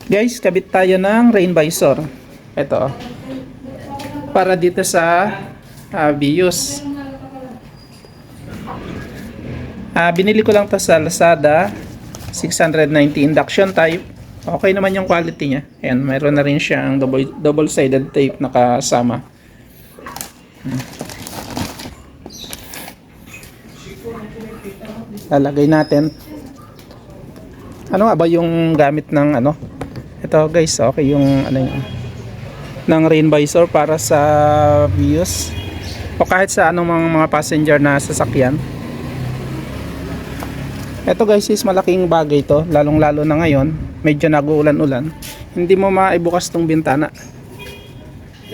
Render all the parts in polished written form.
Guys, kabit tayo ng rain visor. Ito. Para dito sa Vios. Binili ko lang to sa Lazada. 690 induction type. Okay naman yung quality niya. Ayan, mayroon na rin siyang double-sided tape nakasama. Lalagay natin. Ano nga ba yung gamit ng ano? Ito guys, okay yung ano yun, ng rain visor para sa Vios o kahit sa anong mga passenger na sasakyan. Ito guys is malaking bagay to, lalong lalo na ngayon, medyo nag-uulan-ulan. Hindi mo maibukas tong bintana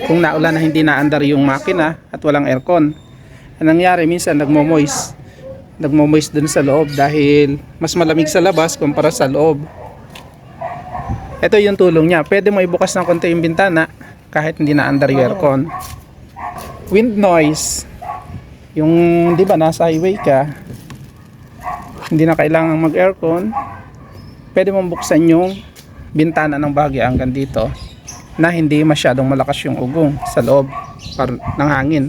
kung naulan na hindi naandar yung makina at walang aircon. Ang nangyari minsan nagmo-moist dun sa loob dahil mas malamig sa labas kumpara sa loob. Ito yung tulong niya, pwede mo ibukas ng konti yung bintana kahit hindi naandar yung aircon. Wind noise, yung di ba nasa highway ka, hindi na kailangan mag aircon, pwede mong buksan yung bintana ng bahagya hanggang dito na hindi masyadong malakas yung ugong sa loob ng hangin.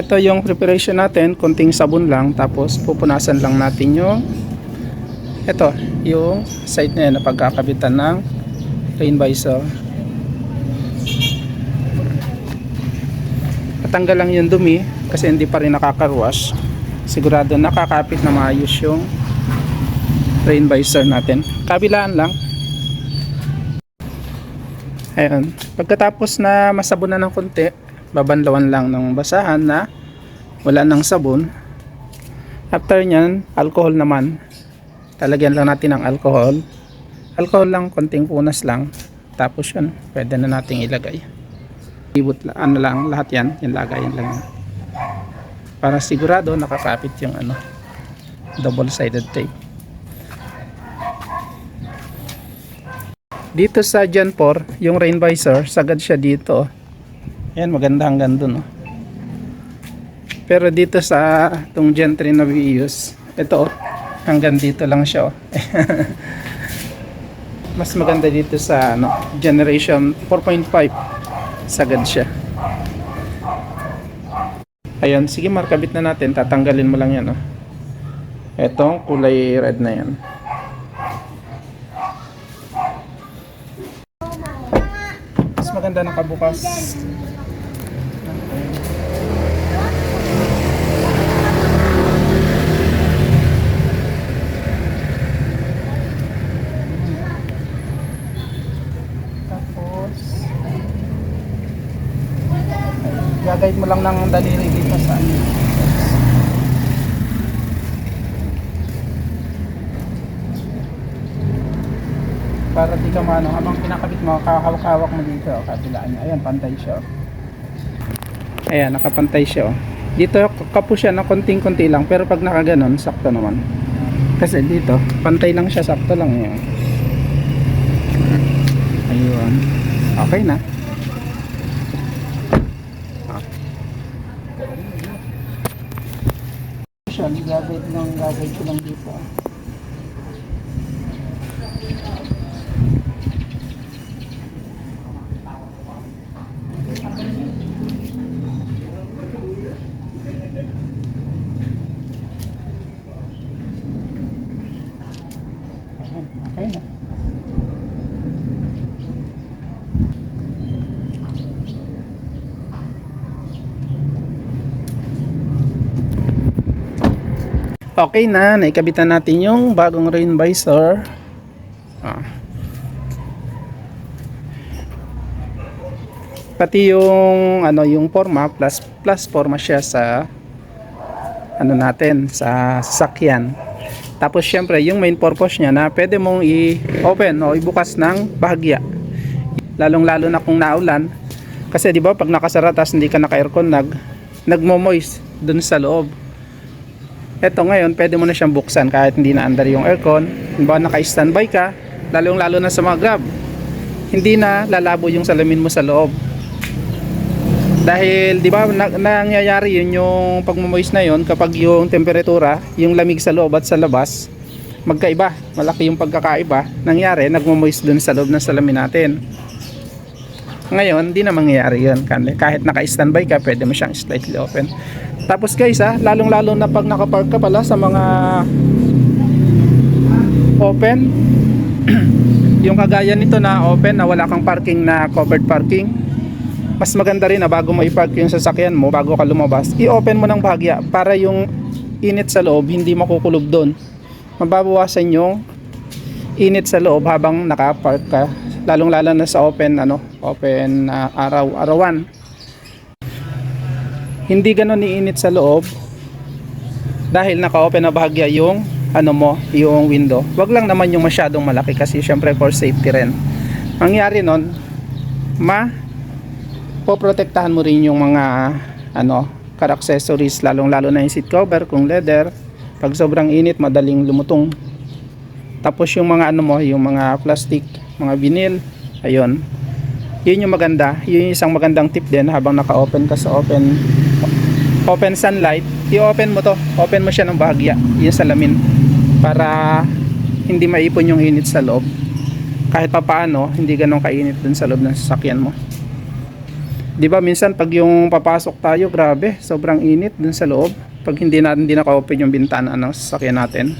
Ito yung preparation natin, konting sabon lang, tapos pupunasan lang natin yung yung side na yan na pagkakabitan ng rain visor. Patanggal lang yung dumi kasi hindi pa rin nakaka-wash. Sigurado nakakapit na maayos yung rain visor natin. Kabilaan lang. Ayan. Pagkatapos na masabunan ng konti, babanlawan lang ng basahan na wala ng sabon. After nyan, alcohol naman. Talagyan lang natin ng alcohol. Alcohol lang, konting punas lang. Tapos yun, pwede na nating ilagay. Ibot lang, lahat yan. Yung lagayan lang yan. Para sigurado nakakapit yung double-sided tape. Dito sa Gen 4, yung rain visor, sagad siya dito. Ayan, maganda hanggang dun. Pero dito sa itong Gen 3 na Vios, ito hanggang dito lang siya. Mas maganda dito sa generation 4.5, sagad siya. Ayan, sige, markabit na natin, tatanggalin mo lang yan. Etong kulay red na yan. Mas maganda nakabukas. Gagayad mo lang ng daliri dito sa para di ka habang pinakabit mo, kahawak-hawak mo dito kabilaan niya. Ayan, pantay siya. Ayan, nakapantay siya. Dito kapo siya na konting-konti lang, pero pag nakaganon, sakto naman. Kasi dito, pantay lang siya, sakto lang yun. Ayun. Okay na. Gagawin ko lang dito. Okay na. Okay na, naikabitan natin yung bagong rain visor. Pati yung yung forma, plus forma siya sa natin sa sasakyan. Tapos syempre yung main purpose niya na pwede mong i-open o ibukas ng bahagya. Lalong-lalo na kung naulan. Kasi di ba pag nakasara tas hindi ka naka-aircon, nagmo-moist dun sa loob. Eto ngayon, pwede mo na siyang buksan kahit hindi na andar yung aircon. Halimbawa naka-standby ka, lalong-lalo na sa mga Grab, hindi na lalabo yung salamin mo sa loob. Dahil di ba nangyayari yun yung pagmo-moist na yun kapag yung temperatura, yung lamig sa loob at sa labas magkaiba, malaki yung pagkakaiba. Nangyari, nagmo-moist dun sa loob ng salamin natin. Ngayon, hindi na mangyayari yun. Kahit naka-standby ka, pwede mo siyang slightly open. Tapos guys, lalong-lalo na pag nakapark ka pala sa mga open, yung kagaya nito na open, na wala kang parking na covered parking, mas maganda rin na bago mo i-park yung sasakyan mo, bago ka lumabas, i-open mo ng bahagya para yung init sa loob hindi makukulob doon. Mababawasan yung init sa loob habang naka-park ka, lalong-lalo na sa open araw-arawan. Hindi ganoon iinit sa loob dahil naka-open na bahagya yung yung window. Wag lang naman yung masyadong malaki kasi syempre for safety rin. Mangyari nun, poprotektahan mo rin yung mga car accessories, lalong-lalo na yung seat cover kung leather. Pag sobrang init, madaling lumutong. Tapos yung mga yung mga plastic, mga vinyl, ayun. Yun yung maganda. Yun yung isang magandang tip din habang naka-open ka sa open sunlight, i-open mo to. Open mo siya ng bahagya, yung salamin, para hindi maipon yung init sa loob. Kahit papaano, hindi ganun kainit dun sa loob ng sasakyan mo. Di ba minsan pag yung papasok tayo, grabe, sobrang init dun sa loob. Pag hindi naka-open yung bintana ng sasakyan natin.